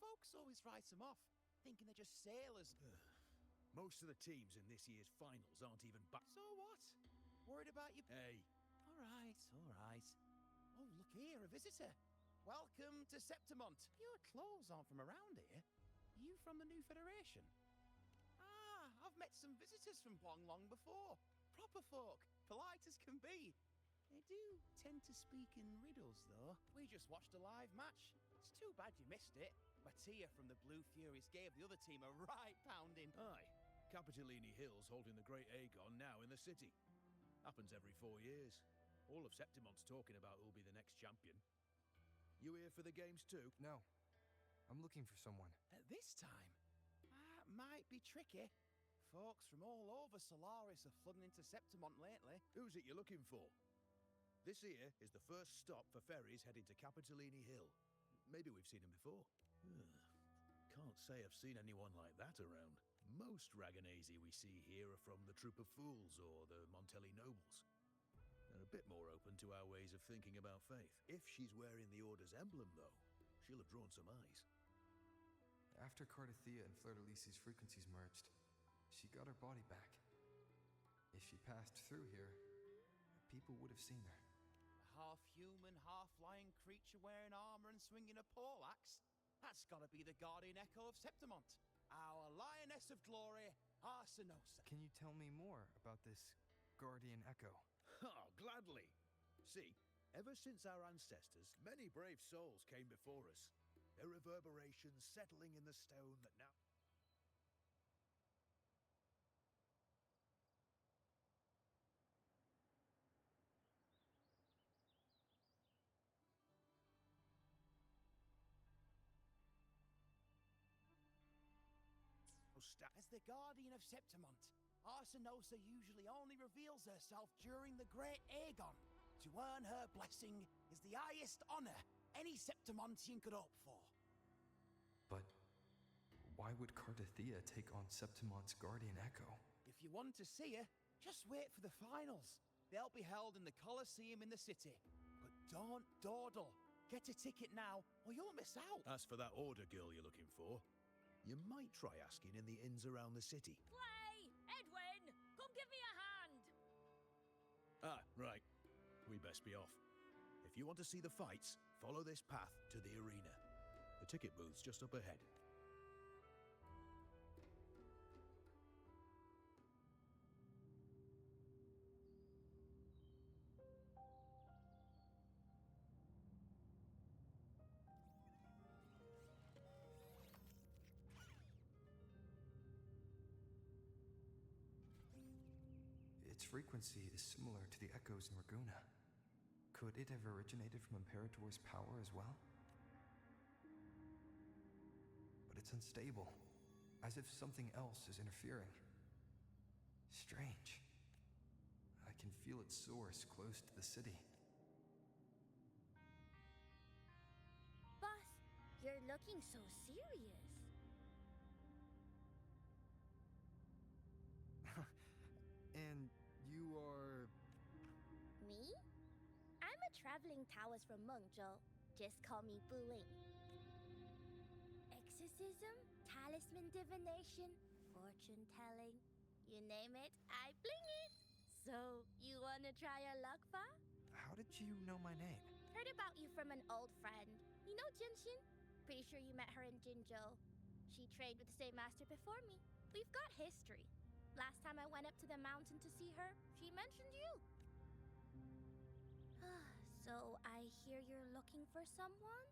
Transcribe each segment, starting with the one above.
Folks always write them off, thinking they're just sailors. Most of the teams in this year's finals aren't even back. So what? Worried about you? Hey. All right. Oh, look here, a visitor. Welcome to Septimont. Your clothes aren't from around here. Are you from the New Federation? I've met some visitors from Guanglong before. Proper folk, polite as can be. They do tend to speak in riddles, though. We just watched a live match. It's too bad you missed it. Mattia from the Blue Furies gave the other team a right pounding. Aye. Capitolini Hill's holding the Great Aegon now in the city. Happens every 4 years. All of Septimont's talking about who'll be the next champion. You here for the games too? No. I'm looking for someone. At this time? That might be tricky. Folks from all over Solaris are flooding into Septimont lately. Who's it you're looking for? This here is the first stop for ferries heading to Capitolini Hill. Maybe we've seen him before. Can't say I've seen anyone like that around. Most Raganazi we see here are from the Troop of Fools or the Montelli Nobles. They're a bit more open to our ways of thinking about faith. If she's wearing the Order's emblem, though, she'll have drawn some eyes. After Cardathia and Fleur-de-Lis's frequencies merged, she got her body back. If she passed through here, people would have seen her. A half-human, half-lion creature wearing armor and swinging a poleaxe? That's gotta be the Guardian Echo of Septimont. Our Lioness of Glory, Arsinosa. Can you tell me more about this Guardian Echo? Oh, gladly. See, ever since our ancestors, many brave souls came before us. Their reverberations settling in the stone that now... As the Guardian of Septimont, Arsinosa usually only reveals herself during the Great Aegon. To earn her blessing is the highest honor any Septimontian could hope for. But why would Cardathia take on Septimont's Guardian Echo? If you want to see her, just wait for the finals. They'll be held in the Colosseum in the city. But don't dawdle. Get a ticket now, or you'll miss out. As for that Order girl you're looking for, you might try asking in the inns around the city. Clay! Edwin! Come give me a hand! Ah, right. We best be off. If you want to see the fights, follow this path to the arena. The ticket booth's just up ahead. Its frequency is similar to the echoes in Raguna. Could it have originated from Imperator's power as well? But it's unstable, as if something else is interfering. Strange. I can feel its source close to the city. Boss, you're looking so serious. And you are... Me? I'm a traveling Taoist from Mengzhou. Just call me Bu Ling. Exorcism, talisman divination, fortune telling. You name it, I bling it. So, you wanna try your luck, Fa? How did you know my name? Heard about you from an old friend. You know Jinshin? Pretty sure you met her in Jinzhou. She trained with the same master before me. We've got history. Last time I went up to the mountain to see her, she mentioned you. So I hear you're looking for someone?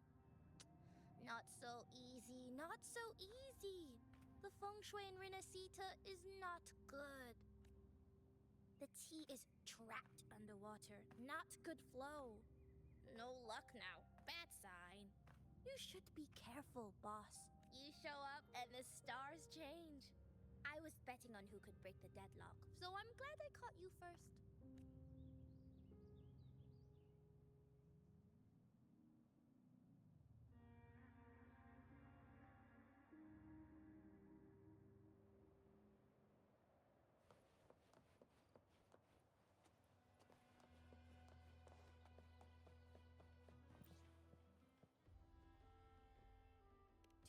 Not so easy, not so easy. The feng shui in Renacita is not good. The tea is trapped underwater, not good flow. No luck now, bad sign. You should be careful, boss. You show up and the stars change. I was betting on who could break the deadlock, so I'm glad I caught you first.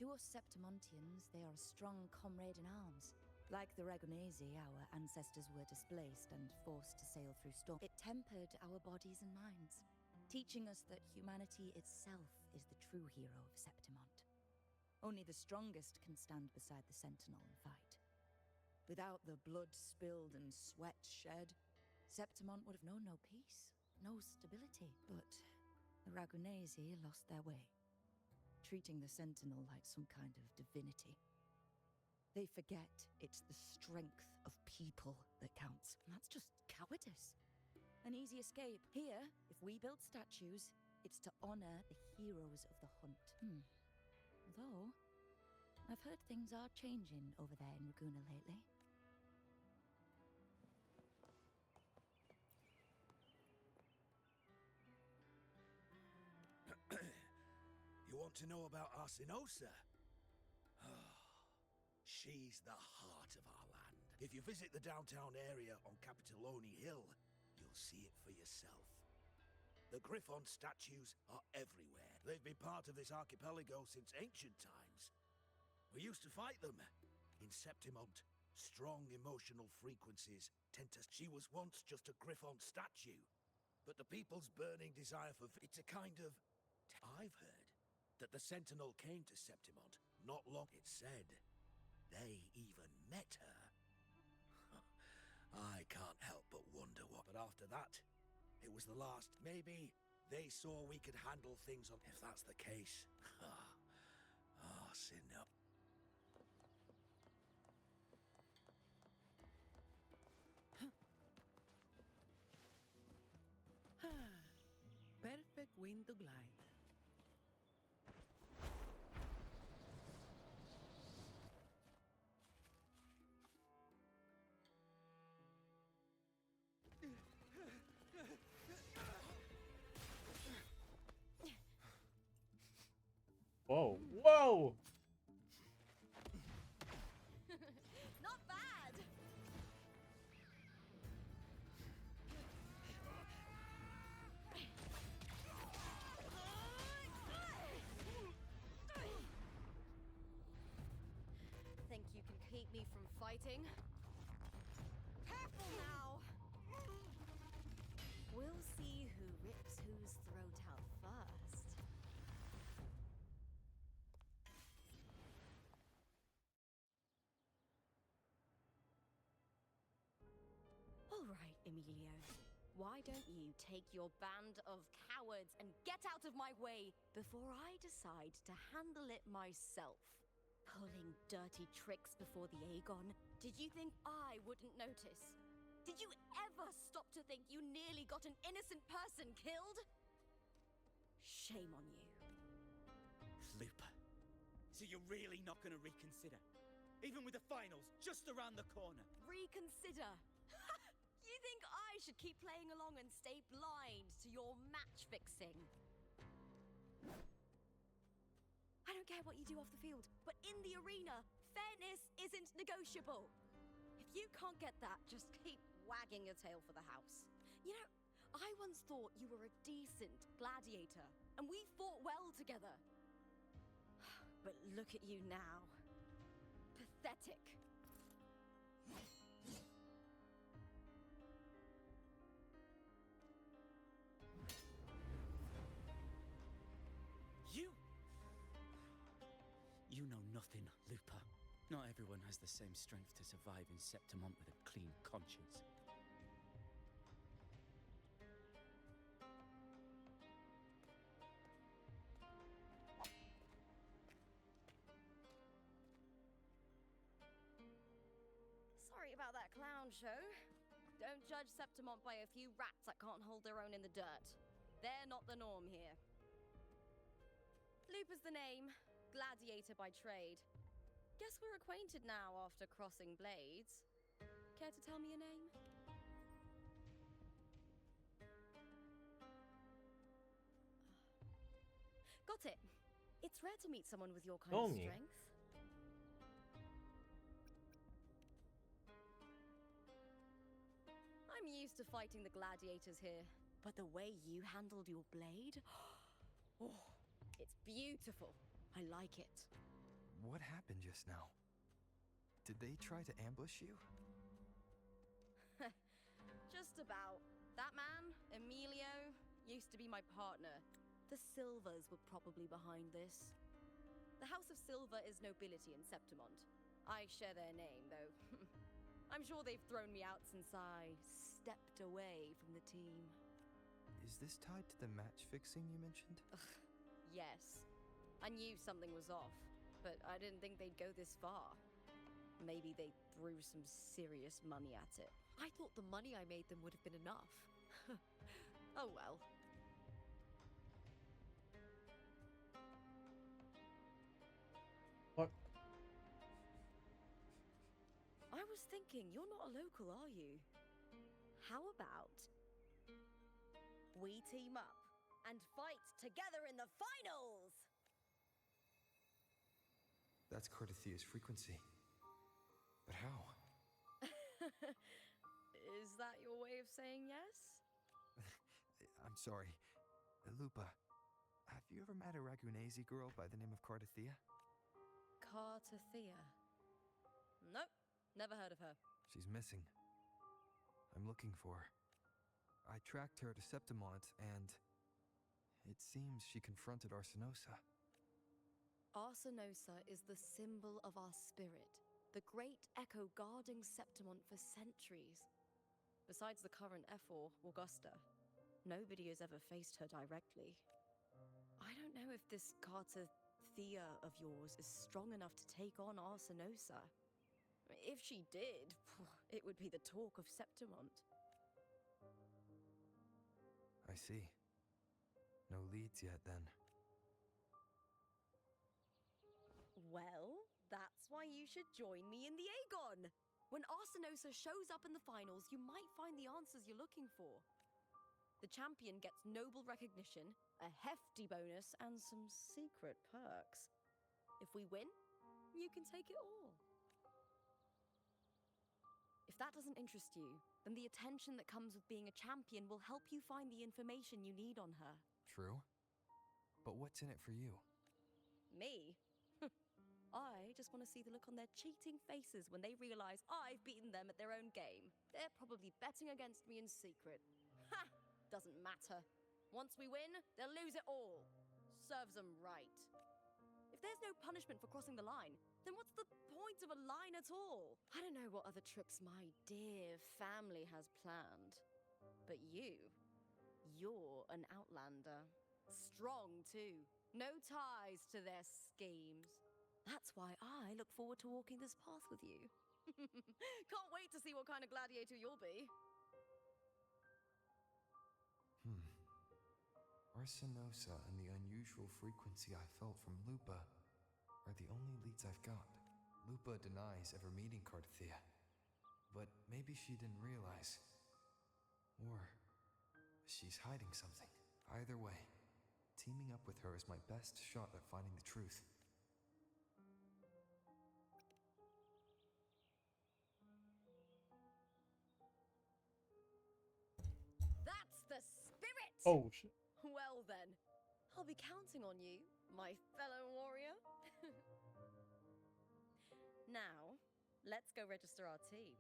To us Septimontians, they are a strong comrade in arms. Like the Ragonesi, our ancestors were displaced and forced to sail through storm. It tempered our bodies and minds, teaching us that humanity itself is the true hero of Septimont. Only the strongest can stand beside the Sentinel and fight. Without the blood spilled and sweat shed, Septimont would have known no peace, no stability. But the Ragonesi lost their way, treating the Sentinel like some kind of divinity. They forget it's the strength of people that counts. And that's just cowardice. An easy escape. Here, if we build statues, it's to honor the heroes of the hunt. Though, I've heard things are changing over there in Raguna lately. You want to know about Arsinosa? She's the heart of our land. If you visit the downtown area on Capitoloni Hill, you'll see it for yourself. The Griffon statues are everywhere. They've been part of this archipelago since ancient times. We used to fight them. In Septimont, strong emotional frequencies tend to... She was once just a Griffon statue, but the people's burning desire for... It's a kind of... I've heard that the Sentinel came to Septimont not long. It said they even met her. I can't help but wonder what. But after that, it was the last. Maybe they saw we could handle things on. If that's the case, Arsino. Perfect wind to glide. Whoa. Whoa! Not bad! Think you can keep me from fighting? Careful now! We'll see who rips whose throat out first. All right, Emilio. Why don't you take your band of cowards and get out of my way before I decide to handle it myself? Pulling dirty tricks before the Aegon. Did you think I wouldn't notice? Did you ever stop to think you nearly got an innocent person killed? Shame on you. Lupa. So you're really not going to reconsider? Even with the finals just around the corner? Reconsider? You think I should keep playing along and stay blind to your match fixing? I don't care what you do off the field, but in the arena, fairness isn't negotiable. If you can't get that, just keep wagging your tail for the house. You know, I once thought you were a decent gladiator, and we fought well together. But look at you now. Pathetic. You know nothing, Lupa. Not everyone has the same strength to survive in Septimont with a clean conscience. Sorry about that clown show. Don't judge Septimont by a few rats that can't hold their own in the dirt. They're not the norm here. Lupa's the name. Gladiator by trade. Guess we're acquainted now after crossing blades. Care to tell me your name? Got it. It's rare to meet someone with your kind of strength. I'm used to fighting the gladiators here, but the way you handled your blade, oh, it's beautiful. I like it. What happened just now? Did they try to ambush you? Just about. That man, Emilio, used to be my partner. The Silvers were probably behind this. The House of Silver is nobility in Septimont. I share their name, though. I'm sure they've thrown me out since I Stepped away from the team. Is this tied to the match fixing you mentioned? Yes. I knew something was off, but I didn't think they'd go this far. Maybe they threw some serious money at it. I thought the money I made them would have been enough. Oh well. What? I was thinking, you're not a local, are you? How about we team up and fight together in the finals? That's Cardathia's frequency. But how? Is that your way of saying yes? I'm sorry. Lupa, have you ever met a Ragunese girl by the name of Cardathia? Cartathea. Nope, never heard of her. She's missing. I'm looking for her. I tracked her to Septimont, and it seems she confronted Arsinosa. Arsinosa is the symbol of our spirit, the great echo guarding Septimont for centuries. Besides the current Ephor, Augusta, nobody has ever faced her directly. I don't know if this Cartathea of yours is strong enough to take on Arsinosa. If she did, it would be the talk of Septimont. I see. No leads yet, then. Well, that's why you should join me in the Aegon! When Arsinosa shows up in the finals, you might find the answers you're looking for. The champion gets noble recognition, a hefty bonus, and some secret perks. If we win, you can take it all. If that doesn't interest you, then the attention that comes with being a champion will help you find the information you need on her. True. But what's in it for you? Me? I just want to see the look on their cheating faces when they realize I've beaten them at their own game. They're probably betting against me in secret. Ha! Doesn't matter. Once we win, they'll lose it all. Serves them right. If there's no punishment for crossing the line, then what's the point of a line at all? I don't know what other tricks my dear family has planned. But you're an outlander. Strong, too. No ties to their schemes. That's why I look forward to walking this path with you. Can't wait to see what kind of gladiator you'll be. Arsinosa and the unusual frequency I felt from Lupa are the only leads I've got. Lupa denies ever meeting Cardathia, but maybe she didn't realize. Or she's hiding something. Either way, teaming up with her is my best shot at finding the truth. That's the spirit! Oh, shit. Well then, I'll be counting on you, my fellow warrior. Now, let's go register our team.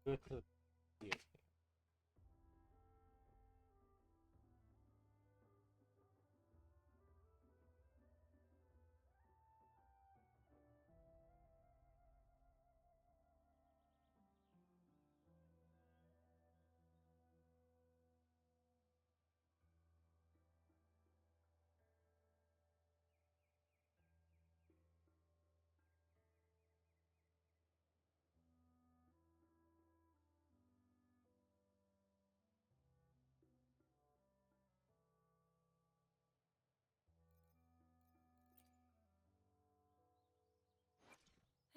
Good to hear.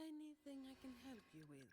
Anything I can help you with?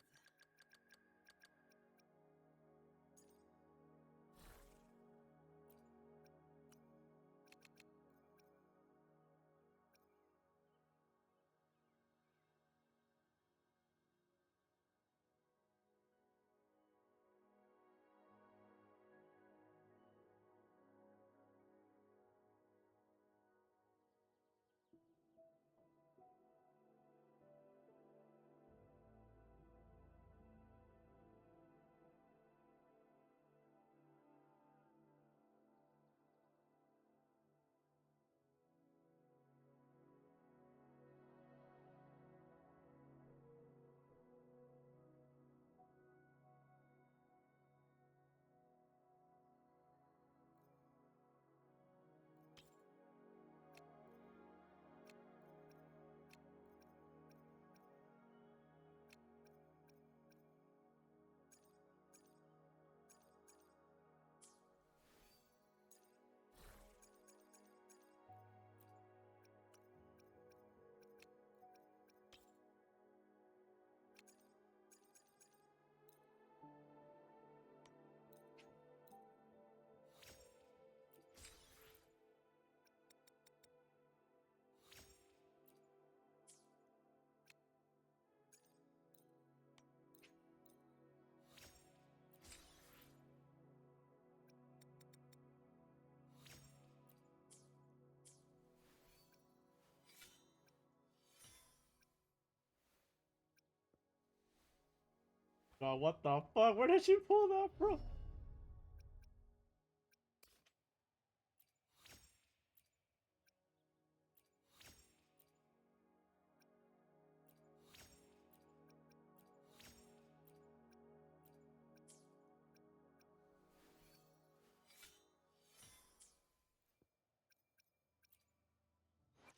God, what the fuck? Where did she pull that from?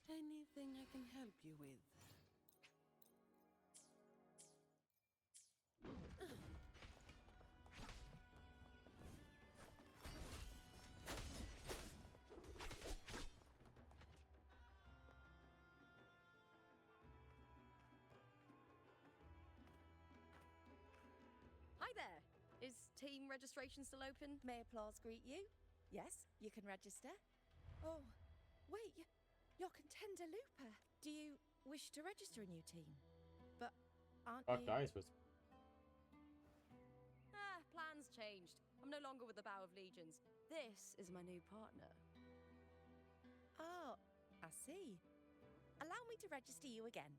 Anything I can help you with? Hi there. Is team registration still open? May applause greet you? Yes, you can register. Oh, wait, you're Contender Looper. Do you wish to register a new team? But aren't Fuck, you... guys was. Plans changed. I'm no longer with the Bow of Legions. This is my new partner. Oh, I see. Allow me to register you again.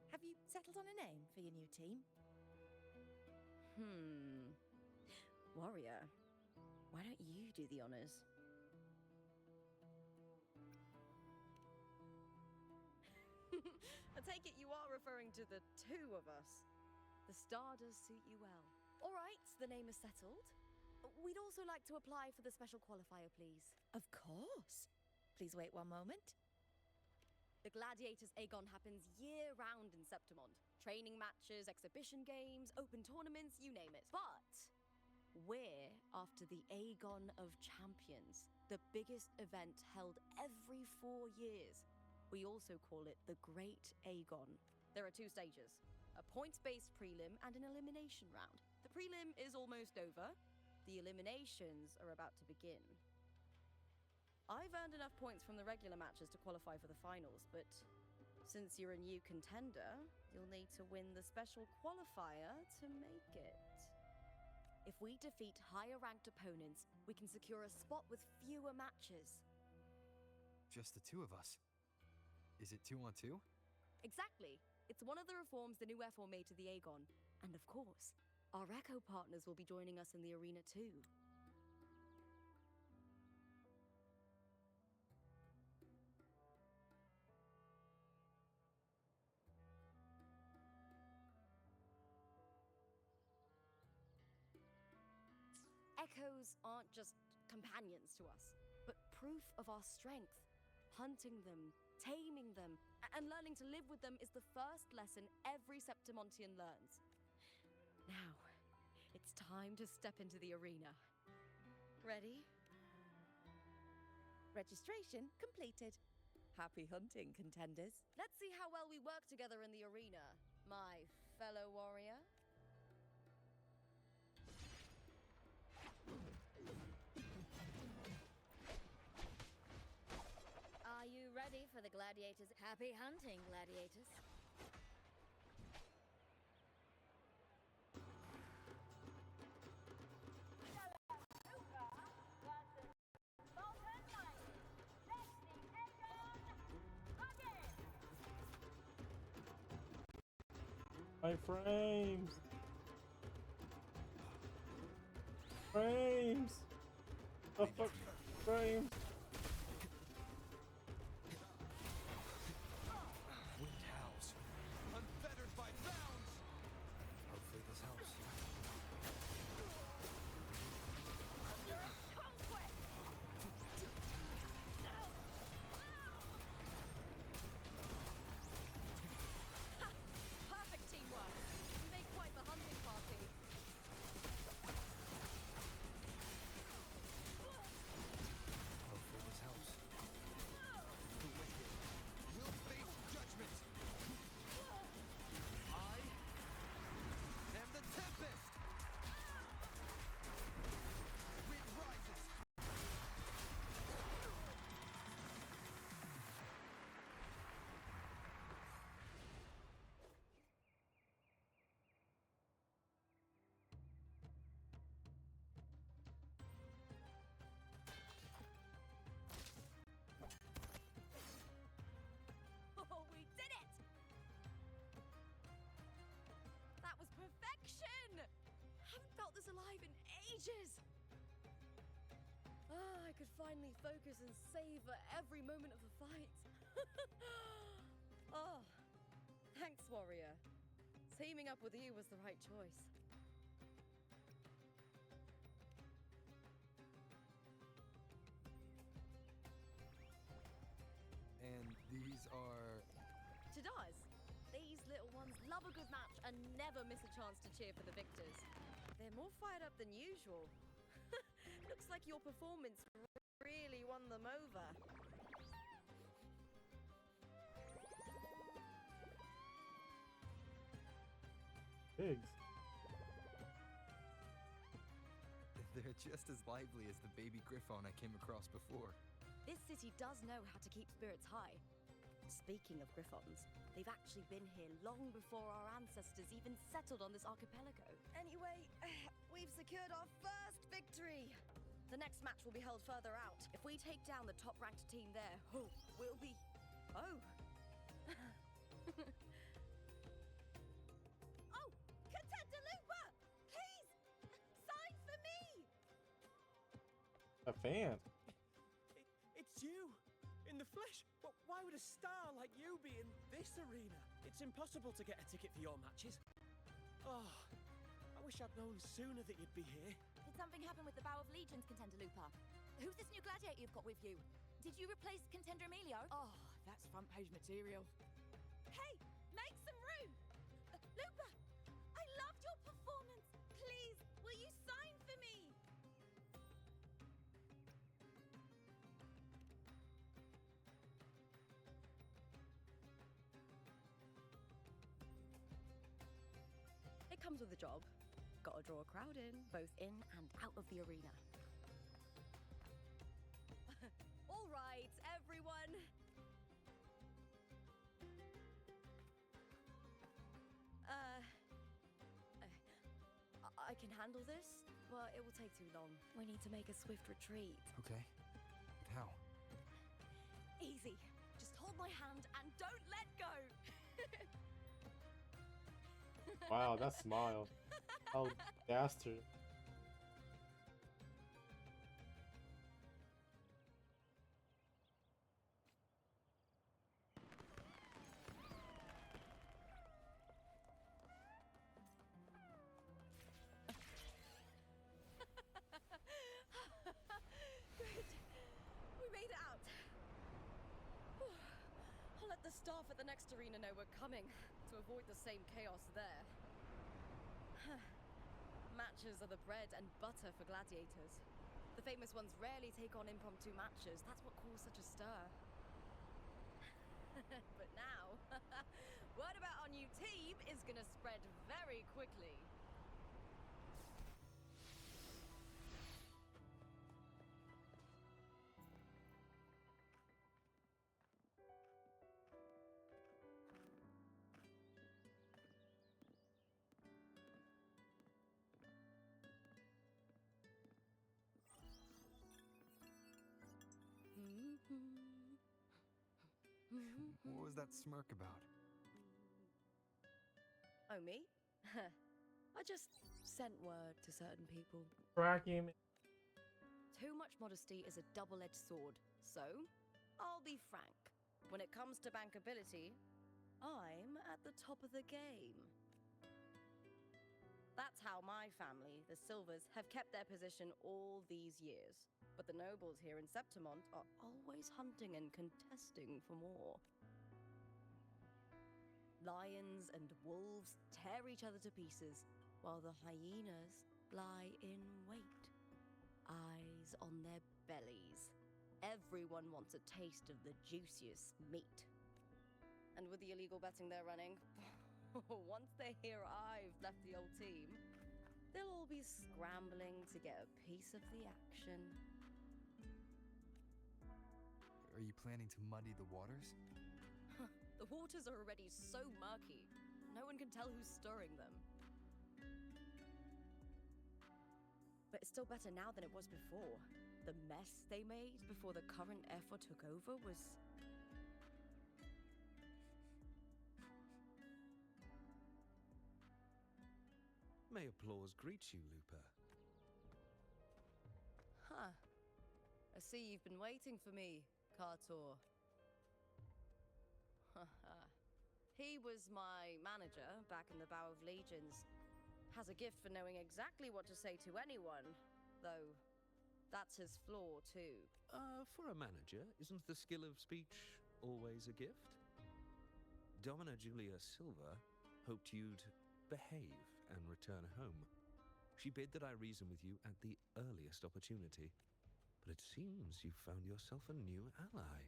Have you settled on a name for your new team? Warrior, why don't you do the honors? I take it you are referring to the two of us. The star does suit you well. All right, the name is settled. We'd also like to apply for the special qualifier, please. Of course. Please wait one moment. The Gladiators Aegon happens year-round in Septimond. Training matches, exhibition games, open tournaments, you name it. But we're after the Aegon of Champions, the biggest event held every 4 years. We also call it the Great Aegon. There are 2 stages, a points-based prelim and an elimination round. The prelim is almost over. The eliminations are about to begin. I've earned enough points from the regular matches to qualify for the finals, but since you're a new contender, you'll need to win the special qualifier to make it. If we defeat higher-ranked opponents, we can secure a spot with fewer matches. Just the two of us. Is it 2-on-2? Exactly. It's one of the reforms the new F4 made to the Aegon. And of course, our Echo partners will be joining us in the arena too. Echoes aren't just companions to us, but proof of our strength. Hunting them, taming them, and learning to live with them is the first lesson every Septimontian learns. Now, it's time to step into the arena. Ready? Registration completed. Happy hunting, contenders. Let's see how well we work together in the arena, my fellow warrior. Are you ready for the gladiators? Happy hunting, gladiators. My frames! Frames! The fuck? Frames! Wind howls. Unfettered by bounds! Hopefully this helps. Perfect teamwork. You make quite the hunting party. Hopefully this helps. The wicked will face judgment! I am the Tempest! Wind rises! Oh, we did it! That was perfection! alive in ages! Ah, I could finally focus and savor every moment of the fight. Oh, thanks, warrior. Teaming up with you was the right choice. And these are... Tadars, these little ones love a good match and never miss a chance to cheer for the victors. They're more fired up than usual. Looks like your performance really won them over. Pigs. They're just as lively as the baby griffon I came across before. This city does know how to keep spirits high. Speaking of griffons, they've actually been here long before our ancestors even settled on this archipelago. Anyway, we've secured our first victory. The next match will be held further out. If we take down the top-ranked team there, we'll be... Oh! Oh! Contender Lupa! Please! Sign for me! A fan. It's you! In the flesh! Why would a star like you be in this arena? It's impossible to get a ticket for your matches. Oh, I wish I'd known sooner that you'd be here. Did something happen with the Bow of Legions, Contender Lupa? Who's this new gladiator you've got with you? Did you replace Contender Emilio? Oh, that's front page material. Hey! Make some room! Lupa! I loved your performance! Please, will you sign for me? It comes with a job. Gotta draw a crowd in, both in and out of the arena. All right, everyone. I can handle this, but it will take too long. We need to make a swift retreat. Okay. How? Easy. Just hold my hand and don't let go. Wow, that smile. How dastard. Good. We made it out. Whew. I'll let the staff at the next arena know we're coming to avoid the same chaos there. Matches are the bread and butter for gladiators. The famous ones rarely take on impromptu matches. That's what caused such a stir. But now, word about our new team is gonna spread very quickly. What was that smirk about? Oh, me? I just sent word to certain people. Track him. Too much modesty is a double-edged sword. So, I'll be frank. When it comes to bankability, I'm at the top of the game. That's how my family, the Silvers, have kept their position all these years. But the nobles here in Septimont are always hunting and contesting for more. Lions and wolves tear each other to pieces, while the hyenas lie in wait, eyes on their bellies. Everyone wants a taste of the juiciest meat. And with the illegal betting they're running, once they hear I've left the old team, they'll all be scrambling to get a piece of the action. Are you planning to muddy the waters? The waters are already so murky, no one can tell who's stirring them. But it's still better now than it was before. The mess they made before the current effort took over was... May applause greet you, Lupa. I see you've been waiting for me, Kartor. He was my manager back in the Bow of Legions. Has a gift for knowing exactly what to say to anyone, though that's his flaw too. For a manager, isn't the skill of speech always a gift? Domina Julia Silva hoped you'd behave and return home. She bid that I reason with you at the earliest opportunity. But it seems you've found yourself a new ally.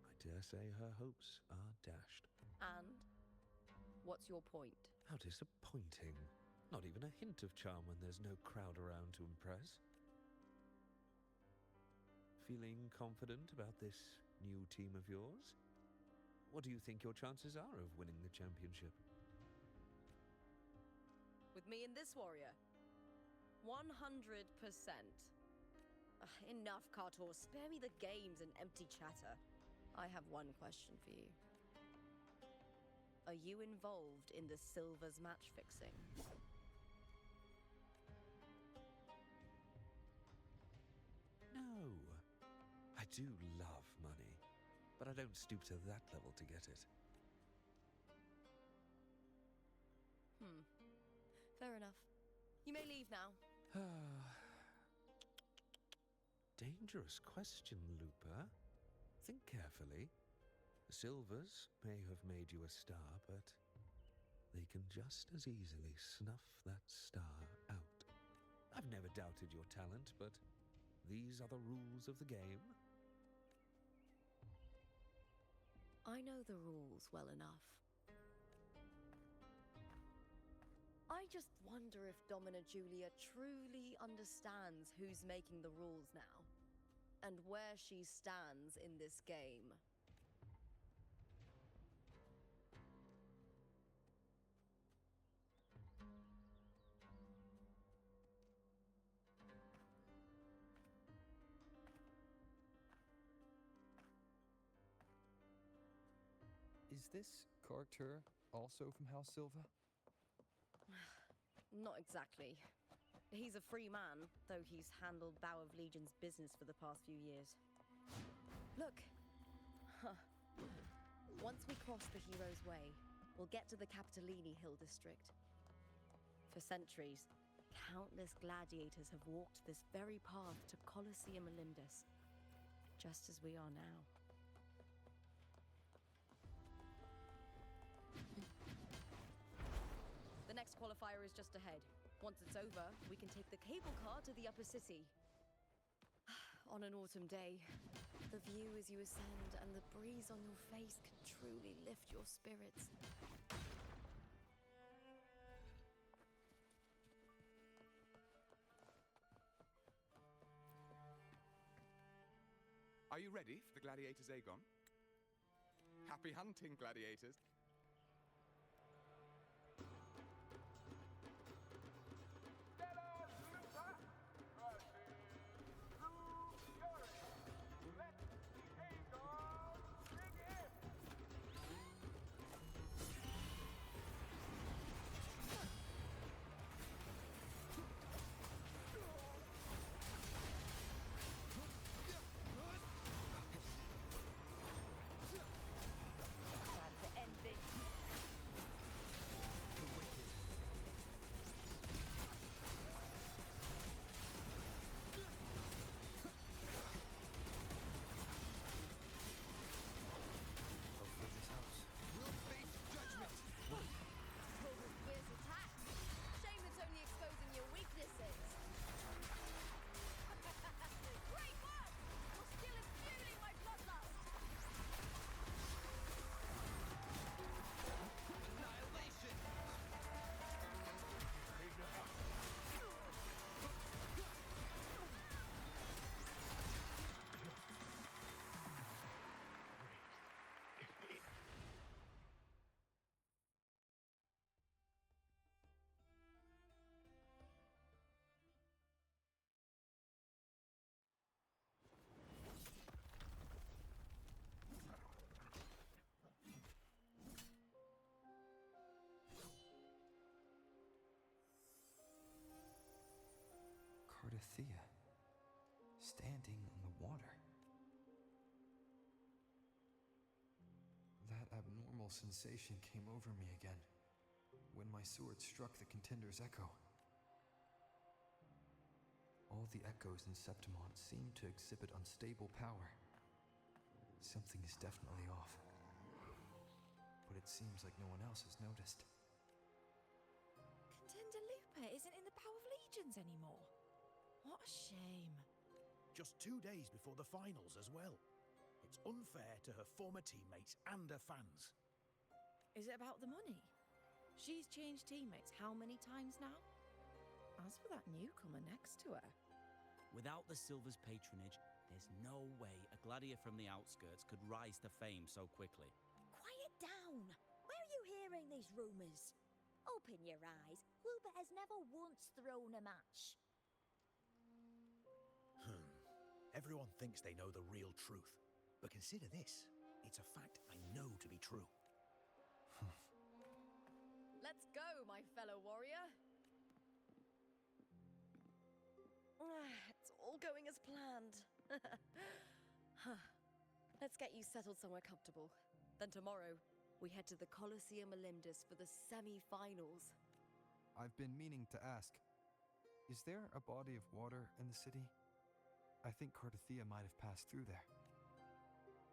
I dare say her hopes are dashed. And? What's your point? How disappointing. Not even a hint of charm when there's no crowd around to impress. Feeling confident about this new team of yours? What do you think your chances are of winning the championship? With me and this warrior? 100%. Enough, Kartor. Spare me the games and empty chatter. I have one question for you. Are you involved in the Silver's match fixing? No. I do love money, but I don't stoop to that level to get it. Fair enough. You may leave now. Dangerous question, Lupa. Think carefully. The Silvers may have made you a star, but they can just as easily snuff that star out. I've never doubted your talent, but these are the rules of the game. I know the rules well enough. I just wonder if Domina Julia truly understands who's making the rules now, and where she stands in this game. Is this Kartur also from House Silva? Not exactly. He's a free man, though he's handled Bow of Legion's business for the past few years. Look! Once we cross the Hero's Way, we'll get to the Capitolini Hill district. For centuries, countless gladiators have walked this very path to Colosseum Olympus, just as we are now. The next qualifier is just ahead. Once it's over, we can take the cable car to the upper city. On an autumn day, the view as you ascend and the breeze on your face can truly lift your spirits. Are you ready for the Gladiators, Aegon? Happy hunting, gladiators! Cardothea. standing on the water. That abnormal sensation came over me again when my sword struck the contender's echo. All the echoes in Septimont seem to exhibit unstable power. Something is definitely off. But it seems like no one else has noticed. Contender Lupa isn't in the Power of Legions anymore. What a shame. Just 2 days before the finals as well. It's unfair to her former teammates and her fans. Is it about the money? She's changed teammates how many times now? As for that newcomer next to her, Without the Silver's patronage, there's no way a gladiator from the outskirts could rise to fame so quickly. Quiet down! Where are you hearing these rumours? Open your eyes. Lupa has never once thrown a match. Everyone thinks they know the real truth. But consider this. It's a fact I know to be true. Let's go, my fellow warrior. It's all going as planned. Let's get you settled somewhere comfortable. Then tomorrow, we head to the Colosseum Olympus for the semi-finals. I've been meaning to ask, is there a body of water in the city? I think Cardothea might have passed through there.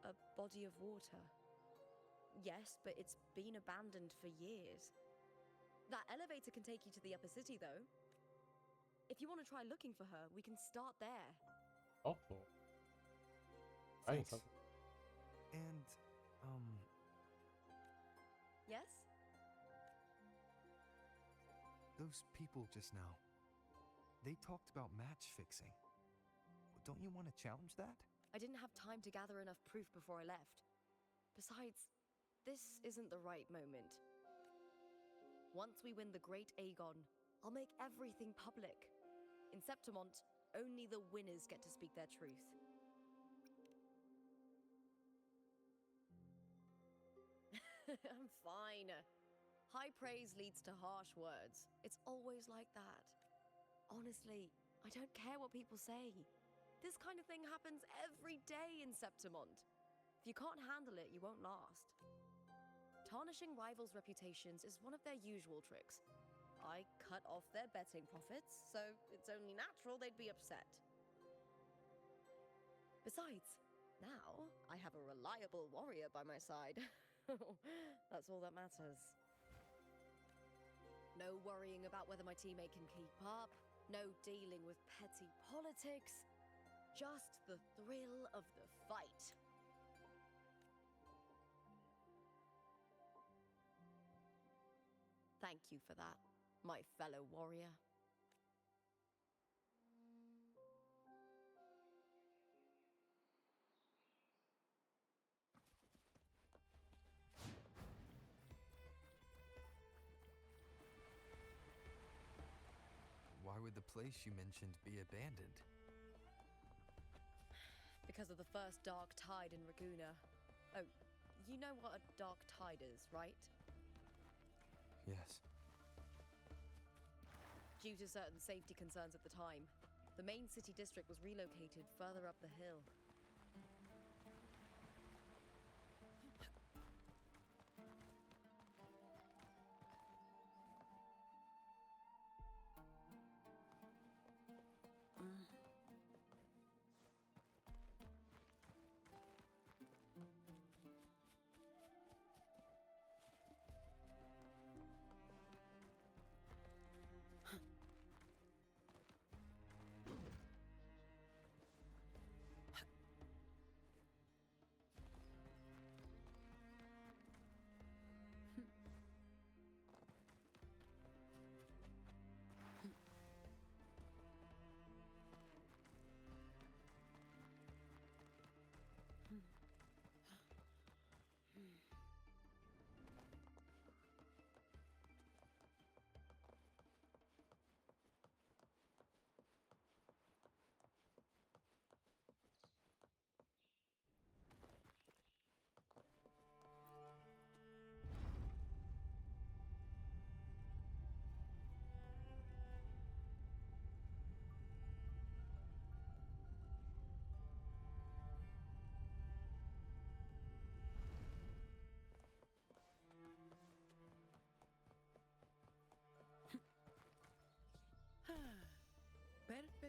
A body of water? Yes, but it's been abandoned for years. That elevator can take you to the upper city, though. If you want to try looking for her, we can start there. Oh. Thanks. And, Yes? those people just now, they talked about match fixing. Don't you want to challenge that? I didn't have time to gather enough proof before I left. Besides, this isn't the right moment. Once we win the Great Aegon, I'll make everything public. In Septimont, only the winners get to speak their truth. I'm fine. High praise leads to harsh words. It's always like that. Honestly, I don't care what people say. This kind of thing happens every day in Septimont. If you can't handle it, you won't last. Tarnishing rivals' reputations is one of their usual tricks. I cut off their betting profits, so it's only natural they'd be upset. Besides, now I have a reliable warrior by my side. That's all that matters. No worrying about whether my teammate can keep up. No dealing with petty politics. Just the thrill of the fight. Thank you for that, my fellow warrior. Why would the place you mentioned be abandoned? Because of the first dark tide in Raguna. Oh, you know what a dark tide is, right? Yes. Due to certain safety concerns at the time, the main city district was relocated further up the hill.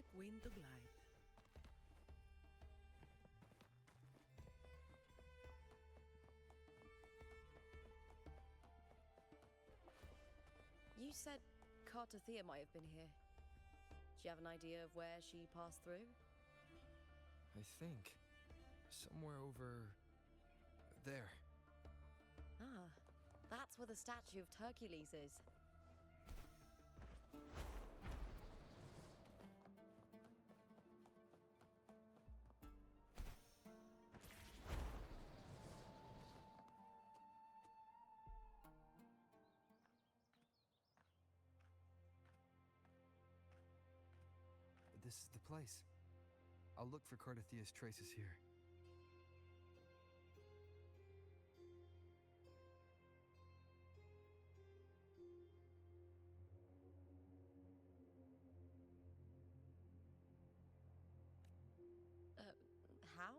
the queen to glide. You said Cartothea might have been here. Do you have an idea of where she passed through? I think. Somewhere over there. Ah, that's where the statue of Hercules is. This is the place. I'll look for Cartothea's traces here. How?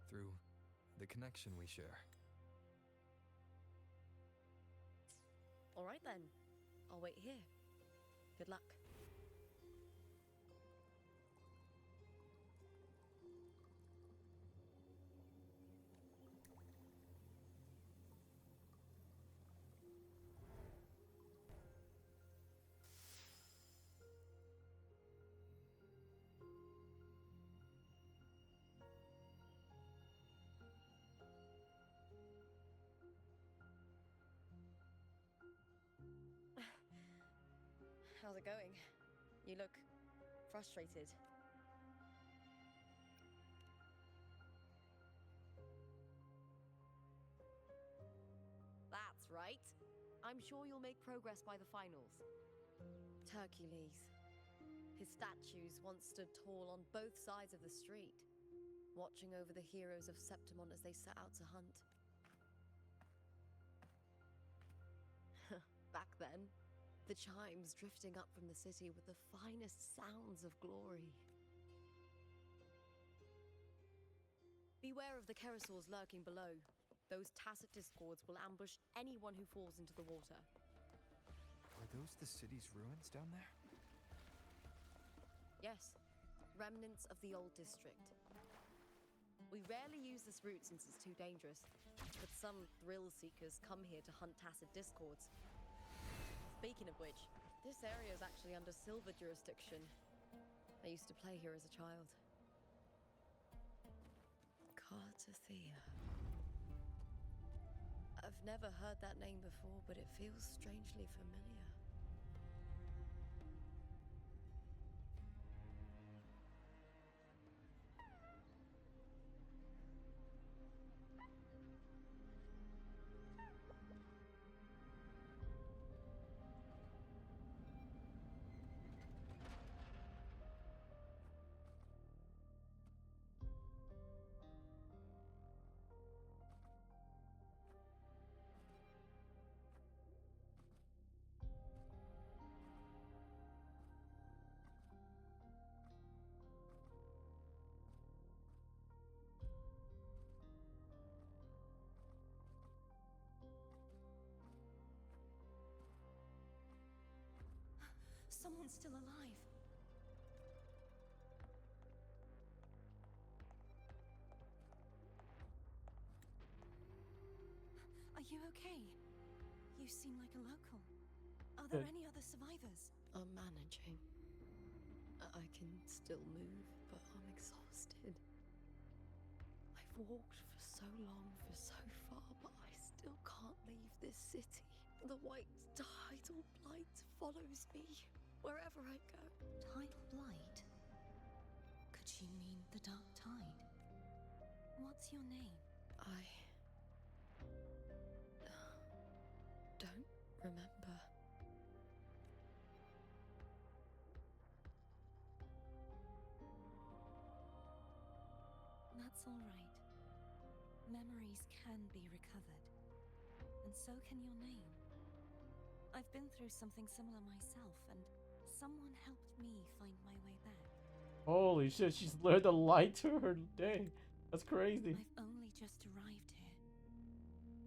Through the connection we share. All right then. I'll wait here. Good luck. How's it going? You look frustrated. That's right. I'm sure you'll make progress by the finals. Hercules. His statues once stood tall on both sides of the street, watching over the heroes of Septimon as they set out to hunt. Back then, the chimes drifting up from the city with the finest sounds of glory. Beware of the Kerosaurs lurking below. Those tacit discords will ambush anyone who falls into the water. Are those the city's ruins down there? Yes, remnants of the old district. We rarely use this route since it's too dangerous, but some thrill seekers come here to hunt tacit discords. Speaking of which, this area is actually under Silver jurisdiction. I used to play here as a child. Cartothea. I've never heard that name before, but it feels strangely familiar. someone's still alive. Are you okay? You seem like a local. Are there any other survivors? I'm managing. I can still move, but I'm exhausted. I've walked for so long, for so far, but I still can't leave this city. The white tidal blight follows me wherever I go. Tidal blight? Could she mean the dark tide? What's your name? I don't remember. That's all right. Memories can be recovered. And so can your name. I've been through something similar myself, and someone helped me find my way back. Holy shit, she's lured the light to her day. That's crazy. I've only just arrived here.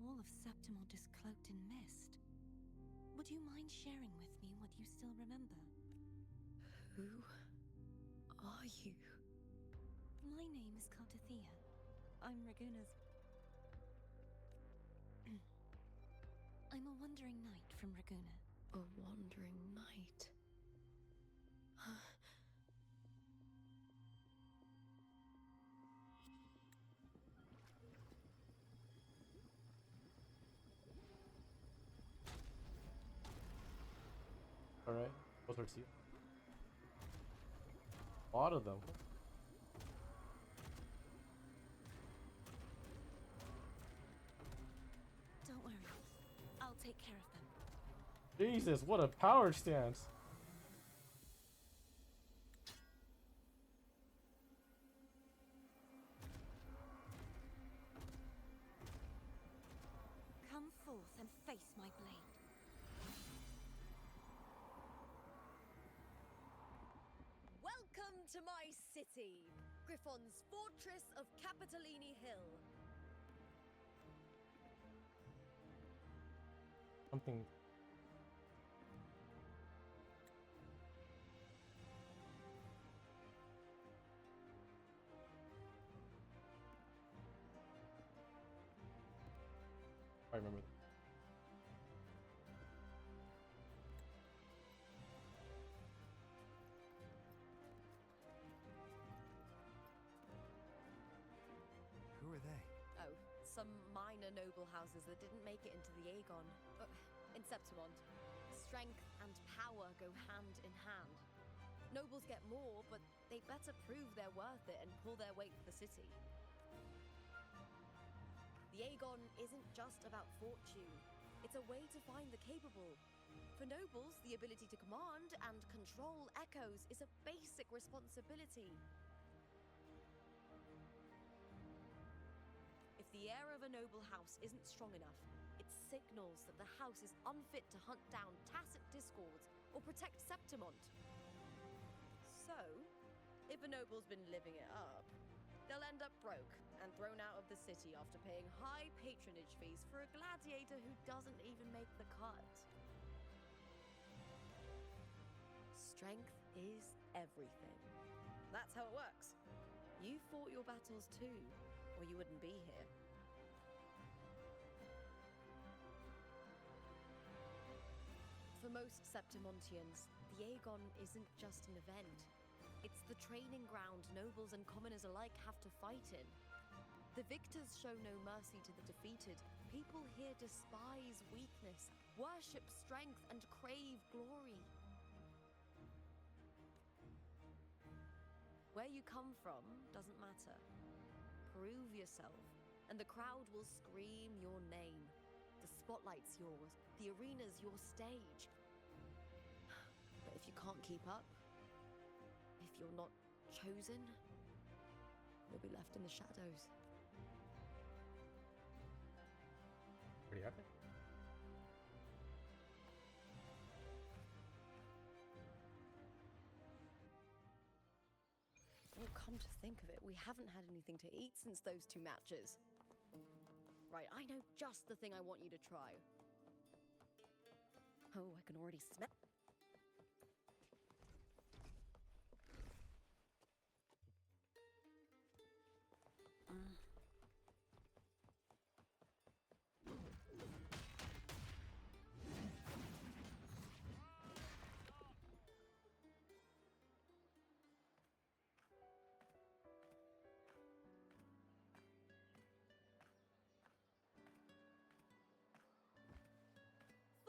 All of Septimont is cloaked in mist. Would you mind sharing with me what you still remember? Who are you? My name is Cartathea. I'm Raguna's... I'm a wandering knight from Raguna. A wandering knight. Alright, what's her seat? A lot of them. Don't worry. I'll take care of them. Jesus, what a power stance. Come forth and face my blade. Welcome to my city, Griffon's fortress of Capitolini Hill. Something. I remember that. Who are they? Oh, some minor noble houses that didn't make it into the Aegon. In Septimont, strength and power go hand in hand. Nobles get more, but they better prove they're worth it and pull their weight for the city. The Aegon isn't just about fortune. It's a way to find the capable. For nobles, the ability to command and control echoes is a basic responsibility. If the heir of a noble house isn't strong enough, it signals that the house is unfit to hunt down tacit discords or protect Septimont. So, if a noble's been living it up, they'll end up broke and thrown out of the city after paying high patronage fees for a gladiator who doesn't even make the cut. Strength is everything. That's how it works. You fought your battles too, or you wouldn't be here. For most Septimontians, the Aegon isn't just an event. It's the training ground nobles and commoners alike have to fight in. The victors show no mercy to the defeated. People here despise weakness, worship strength, and crave glory. Where you come from doesn't matter. Prove yourself, and the crowd will scream your name. The spotlight's yours, the arena's your stage. But if you can't keep up, if you're not chosen, you'll be left in the shadows. Pretty happy. Well, come to think of it, we haven't had anything to eat since those 2 matches. Right, I know just the thing I want you to try. Oh, I can already smell...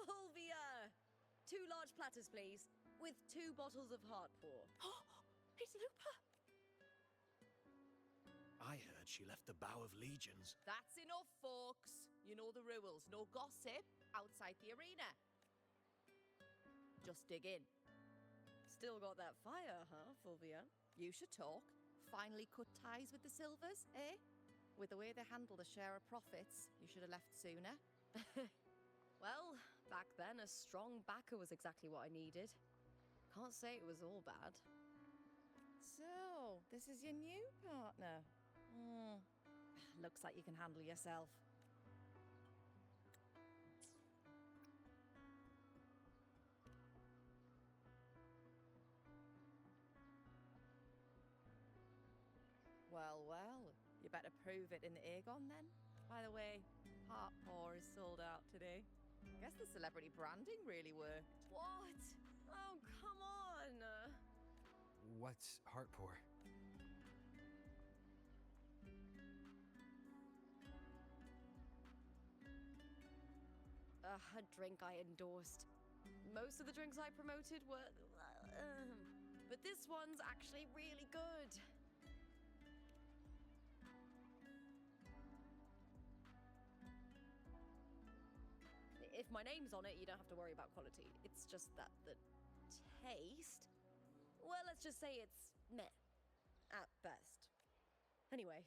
Fulvia! 2 large platters, please, with 2 bottles of Heartpour. It's Lupa! I heard she left the Bow of Legions. That's enough, folks. You know the rules. No gossip outside the arena. Just dig in. Still got that fire, huh, Fulvia? You should talk. Finally cut ties with the Silvers, eh? With the way they handle the share of profits, you should have left sooner. Well, back then, a strong backer was exactly what I needed. Can't say it was all bad. So, this is your new partner. Looks like you can handle yourself. Well, well, you better prove it in the Aegon then. By the way, Heartpour is sold out today. Guess the celebrity branding really worked. What? Oh, come on! What's Heartpour? A drink I endorsed. Most of the drinks I promoted were... but this one's actually really good. If my name's on it, you don't have to worry about quality. It's just that the taste... Well, let's just say it's meh, at best. Anyway,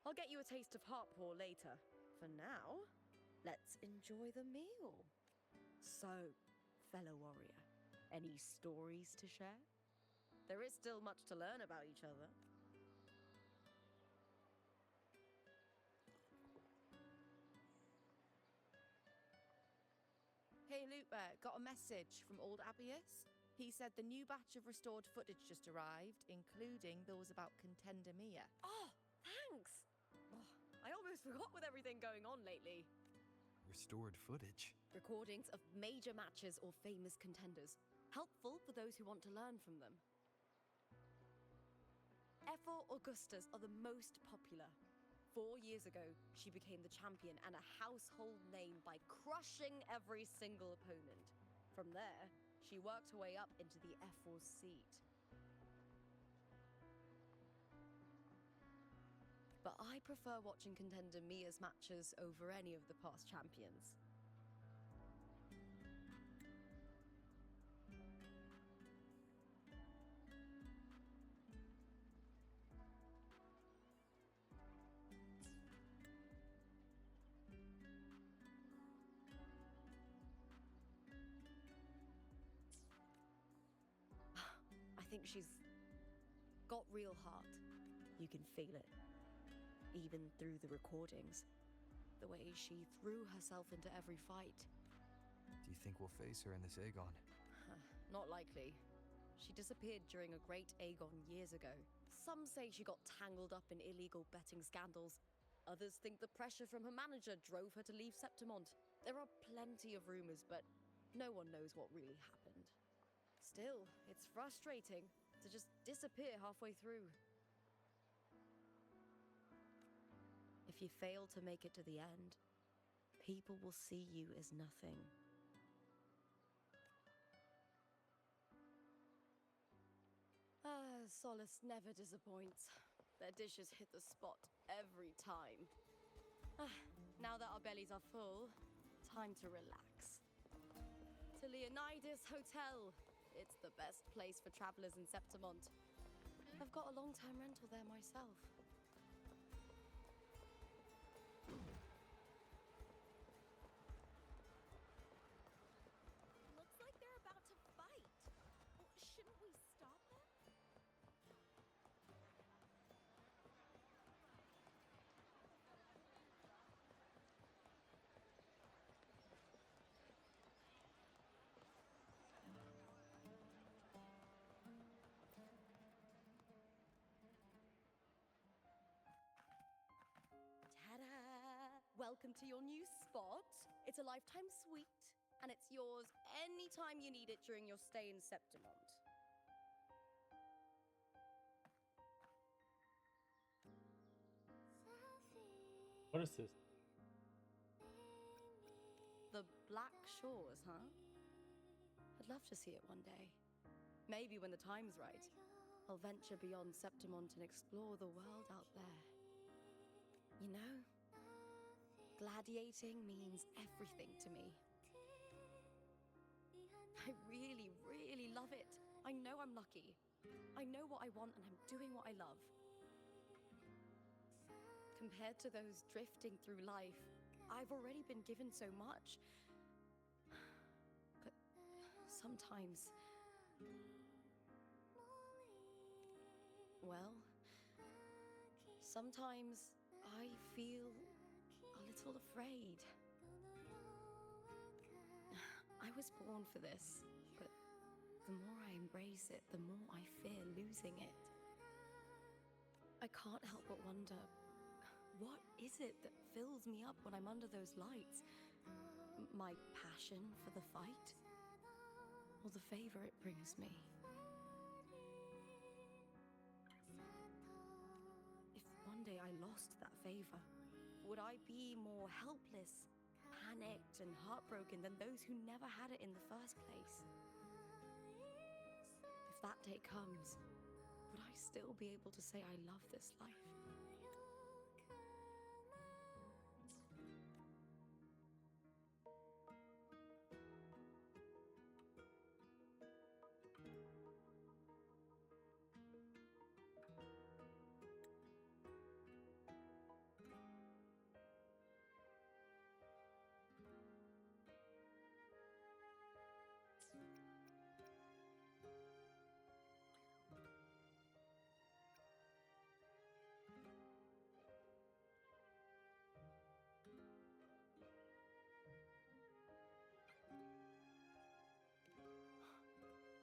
I'll get you a taste of Heartpour later. For now, let's enjoy the meal. So, fellow warrior, any stories to share? There is still much to learn about each other. Hey, Lupa, got a message from old Abius. He said the new batch of restored footage just arrived, including those about Contender Mia. Oh, thanks! Oh, I almost forgot with everything going on lately. Restored footage? Recordings of major matches or famous contenders. Helpful for those who want to learn from them. Ephor Augustas are the most popular. 4 years ago, she became the champion and a household name by crushing every single opponent. From there, she worked her way up into the Ephor's seat. But I prefer watching Contender Mia's matches over any of the past champions. I think she's got real heart. You can feel it. Even through the recordings. The way she threw herself into every fight. Do you think we'll face her in this Aegon? Not likely. She disappeared during a great Aegon years ago. Some say she got tangled up in illegal betting scandals. Others think the pressure from her manager drove her to leave Septimont. There are plenty of rumors, but no one knows what really happened. Still, it's frustrating to just disappear halfway through. If you fail to make it to the end, people will see you as nothing. Solace never disappoints. Their dishes hit the spot every time. Now that our bellies are full, time to relax. To Leonidas Hotel. It's the best place for travelers in Septimont. I've got a long-term rental there myself. Looks like they're about to fight. Shouldn't we stop them? Ta-da! Welcome to your new spot. It's a lifetime suite, and it's yours anytime you need it during your stay in Septimont. What is this? The Blackshore shores, huh? I'd love to see it one day. Maybe when the time's right, I'll venture beyond Septimont and explore the world out there. You know, gladiating means everything to me. I really, really love it. I know I'm lucky. I know what I want and I'm doing what I love. Compared to those drifting through life, I've already been given so much. But sometimes... well, sometimes I feel a little afraid. I was born for this, but the more I embrace it, the more I fear losing it. I can't help but wonder, what is it that fills me up when I'm under those lights? My passion for the fight? Or the favor it brings me? If one day I lost that favor, would I be more helpless, panicked, and heartbroken than those who never had it in the first place? If that day comes, would I still be able to say I love this life?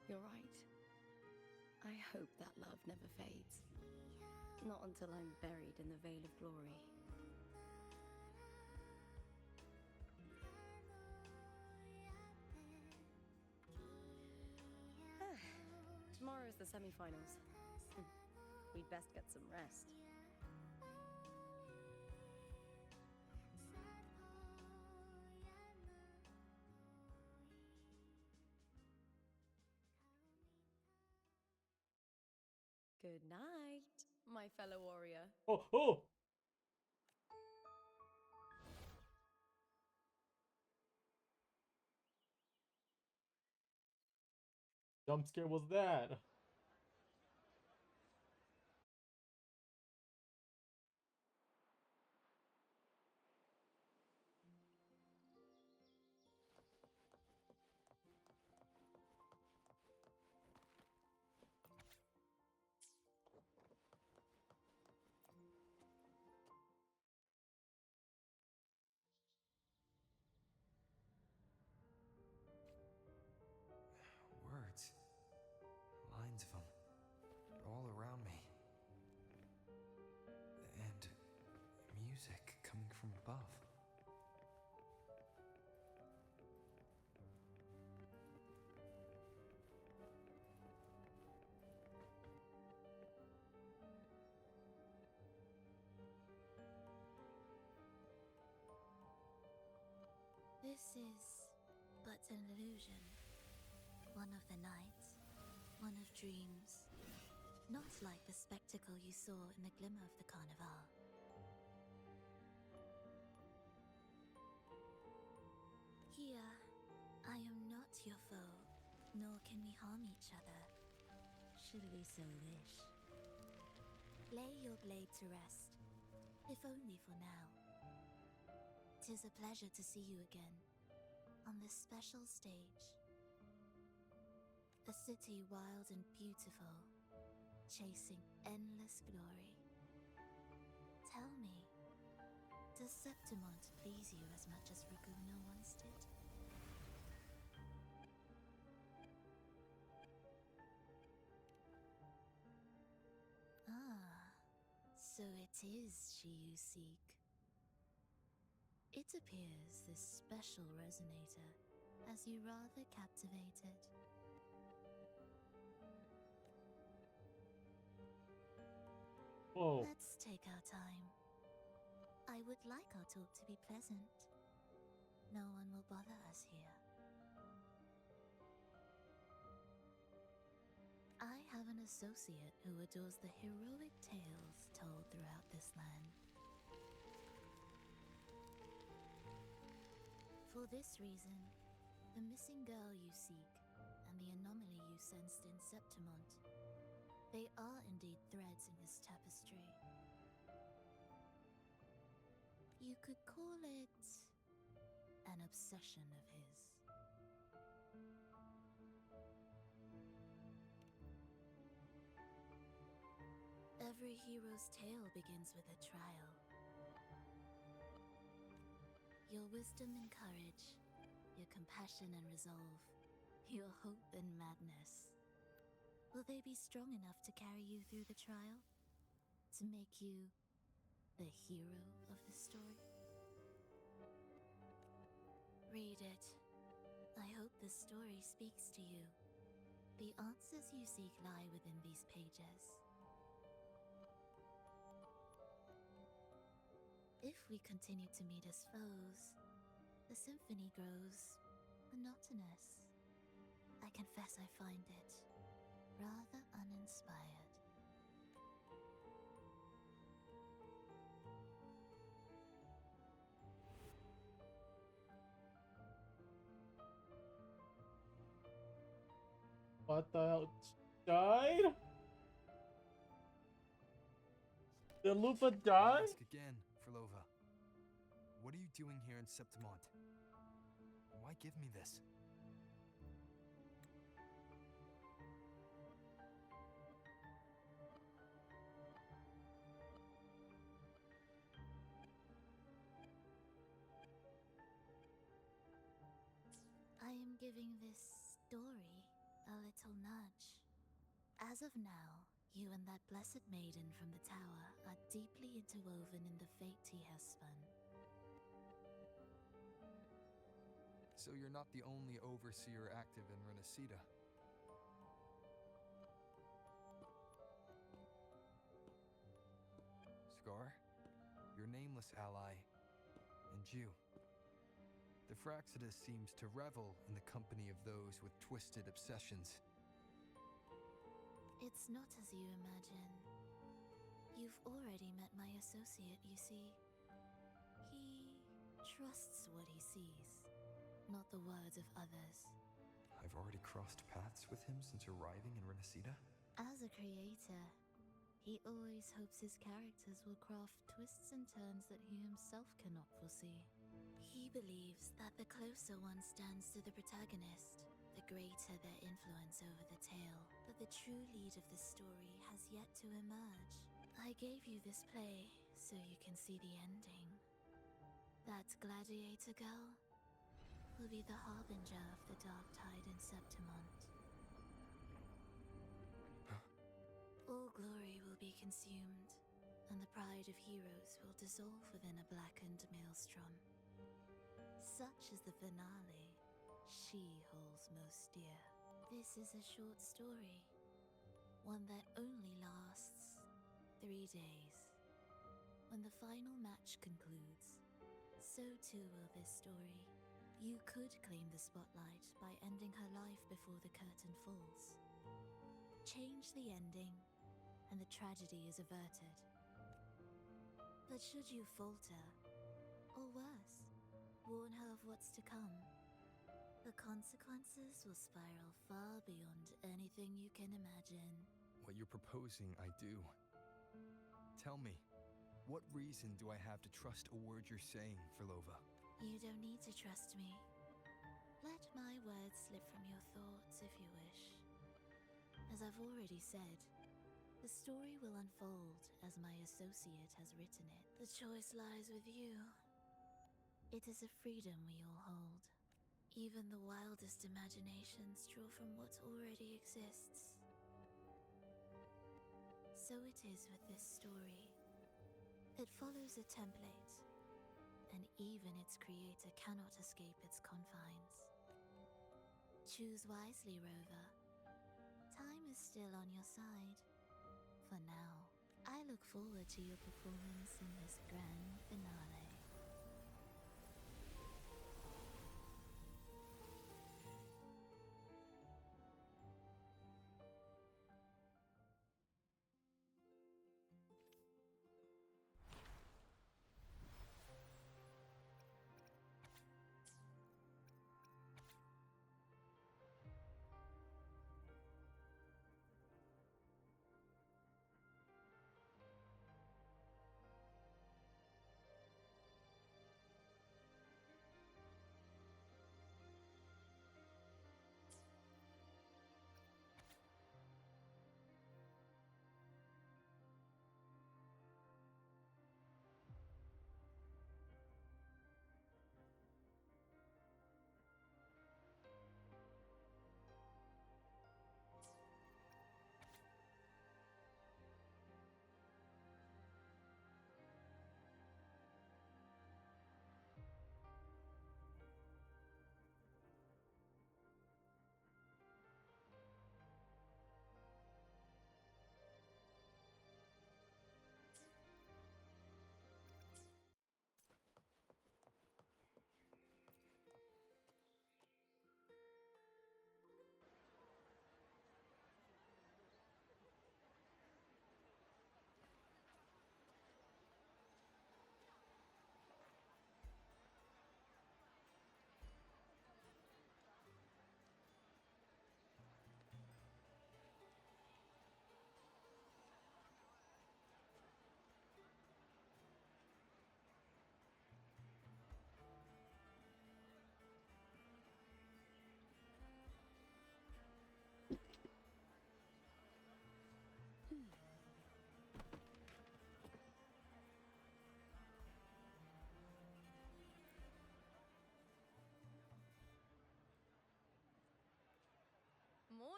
You're right. I hope that love never fades. Not until I'm buried in the Veil of Glory. Tomorrow is the semi-finals. We'd best get some rest. Good night, my fellow warrior. Oh, oh! Jump scare was that? Words. Lines of them. All around me. And music coming from above. This is but an illusion. One of the nights, one of dreams. Not like the spectacle you saw in the glimmer of the Carnival. Here, I am not your foe, nor can we harm each other, should we so wish. Lay your blade to rest, if only for now. 'Tis a pleasure to see you again, on this special stage. A city wild and beautiful, chasing endless glory. Tell me, does Septimont please you as much as Raguno once did? Ah, so it is she you seek. It appears this special resonator has you rather captivated. Whoa. Let's take our time. I would like our talk to be pleasant. No one will bother us here. associate who adores the heroic tales told throughout this land. For this reason, the missing girl you seek and the anomaly you sensed in Septimont, they are indeed threads in this tapestry. You could call it an obsession of his. Every hero's tale begins with a trial. Your wisdom and courage, your compassion and resolve, your hope and madness. Will they be strong enough to carry you through the trial? To make you the hero of the story? Read it. I hope the story speaks to you. The answers you seek lie within these pages. If we continue to meet as foes, the symphony grows monotonous. I confess I find it rather uninspired. What the hell? Died? Did Lupa die? Ask again, Frolova. What are you doing here in Septimont? Why give me this? I am giving this story a little nudge. As of now, you and that blessed maiden from the tower are deeply interwoven in the fate he has spun. So you're not the only overseer active in Renacida. Scar, your nameless ally, and you. The Fraxidus seems to revel in the company of those with twisted obsessions. It's not as you imagine. You've already met my associate, you see. He trusts what he sees, not the words of others. I've already crossed paths with him since arriving in Renacida. As a creator, he always hopes his characters will craft twists and turns that he himself cannot foresee. He believes that the closer one stands to the protagonist, the greater their influence over the tale. But the true lead of the story has yet to emerge. I gave you this play so you can see the ending. That gladiator girl will be the harbinger of the dark tide in Septimont. All glory will be consumed, and the pride of heroes will dissolve within a blackened maelstrom. Such is the finale she holds most dear. This is a short story, one that only lasts 3 days. When the final match concludes, so too will this story. You could claim the spotlight by ending her life before the curtain falls. Change the ending, and the tragedy is averted. But should you falter, or worse, warn her of what's to come, the consequences will spiral far beyond anything you can imagine. What you're proposing, I do. Tell me, what reason do I have to trust a word you're saying, Frolova? You don't need to trust me. Let my words slip from your thoughts if you wish. As I've already said, the story will unfold as my associate has written it. The choice lies with you. It is a freedom we all hold. Even the wildest imaginations draw from what already exists. So it is with this story. It follows a template, and even its creator cannot escape its confines. Choose wisely, Rover. Time is still on your side. For now, I look forward to your performance in this grand finale.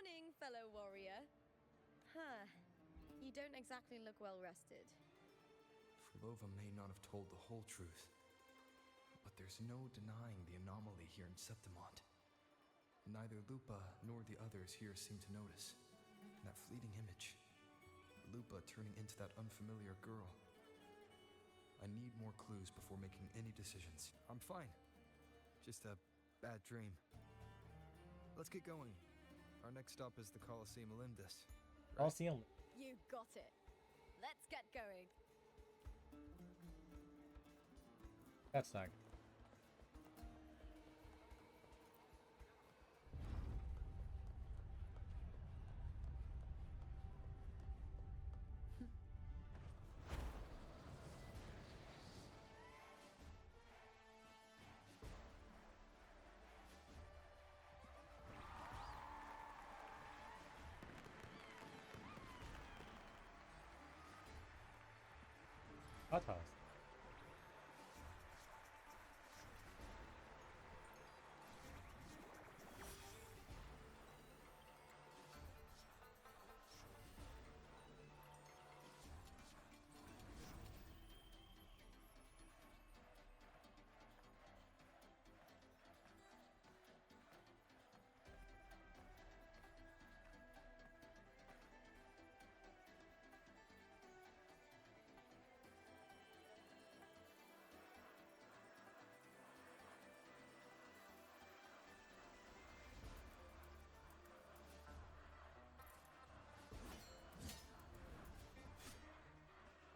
Morning, fellow warrior. Huh. You don't exactly look well rested. Frolova may not have told the whole truth, but there's no denying the anomaly here in Septimont. Neither Lupa nor the others here seem to notice. That fleeting image, Lupa turning into that unfamiliar girl. I need more clues before making any decisions. I'm fine. Just a bad dream. Let's get going. Our next stop is the Colosseum Olympus. Colosseum. You got it. Let's get going. That's not good. Hothouse.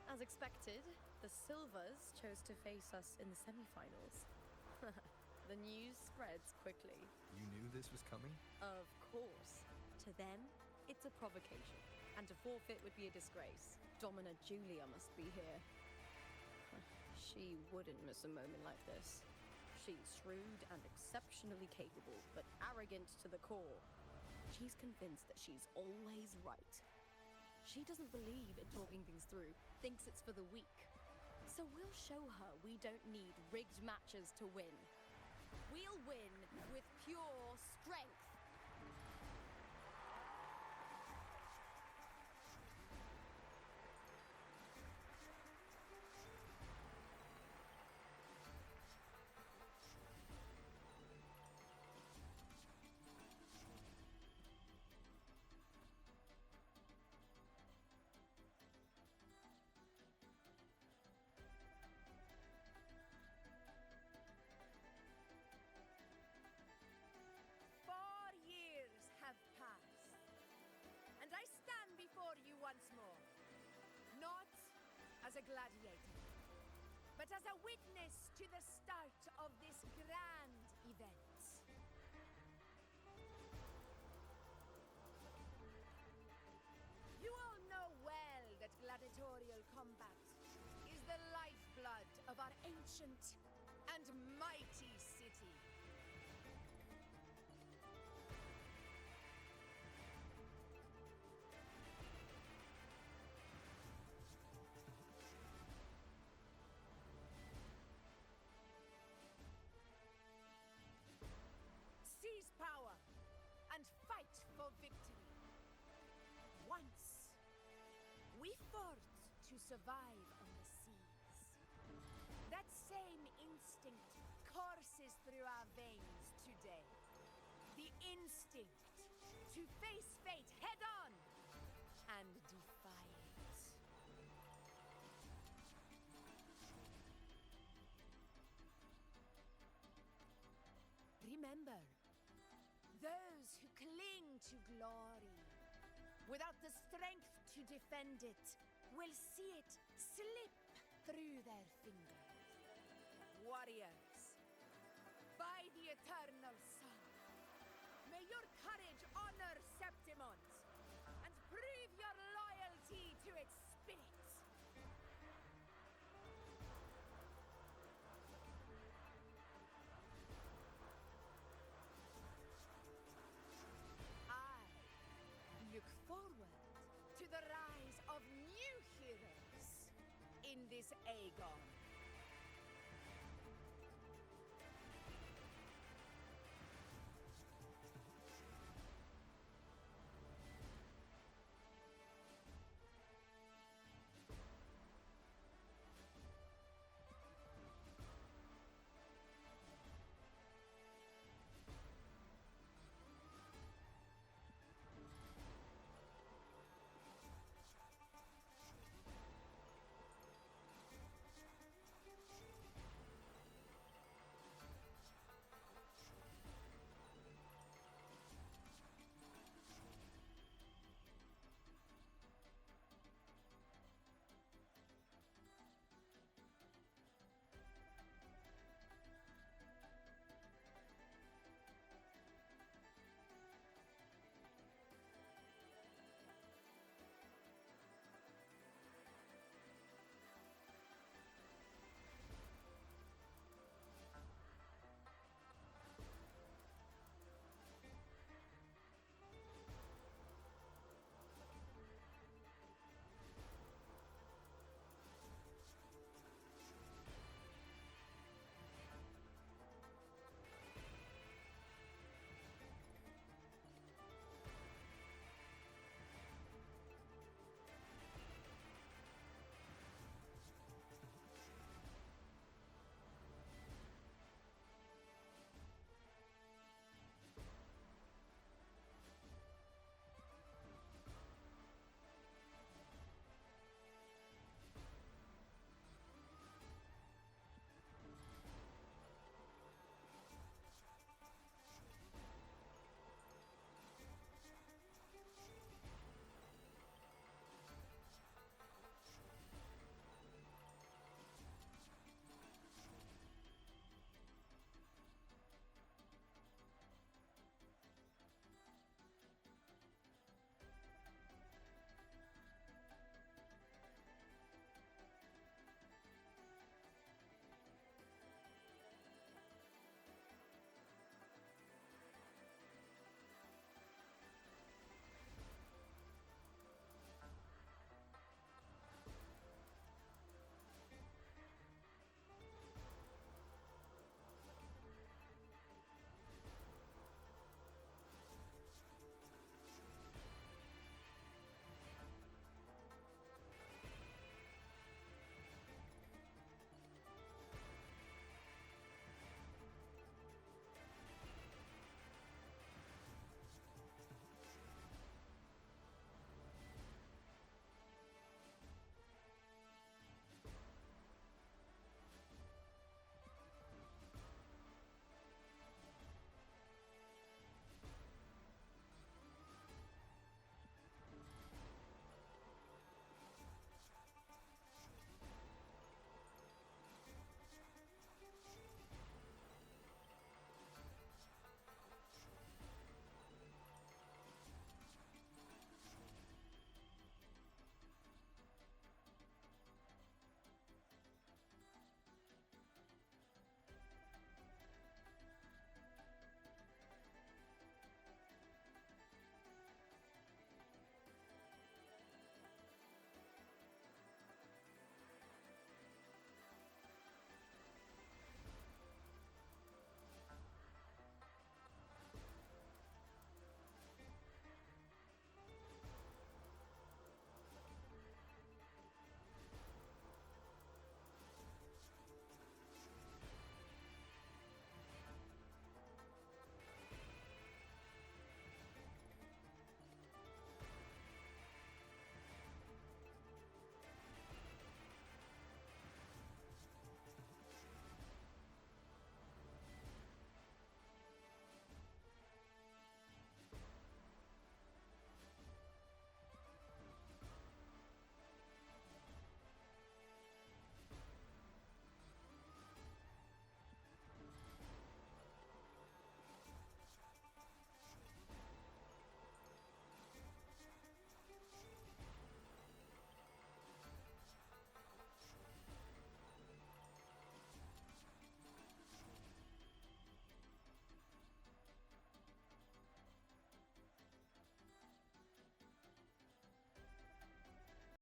As expected, the Silvers chose to face us in the semi-finals. The news spreads quickly. You knew this was coming? Of course. To them, it's a provocation. And to forfeit would be a disgrace. Domina Julia must be here. She wouldn't miss a moment like this. She's shrewd and exceptionally capable, but arrogant to the core. She's convinced that she's always right. She doesn't believe in talking things through, thinks it's for the weak. So we'll show her we don't need rigged matches to win. We'll win with pure strength. Once more, not as a gladiator, but as a witness to the start of this grand event. You all know well that gladiatorial combat is the lifeblood of our ancient and mighty city. Seize power and fight for victory. Once, we fought to survive on the seas. That same instinct courses through our veins today. The instinct to face fate head on and defy it. Remember, those who cling to glory without the strength to defend it will see it slip through their fingers. Warriors, by the eternal sun, may your courage honor Septimont and prove your loyalty to its spirit. Look forward to the rise of new heroes in this Aegon.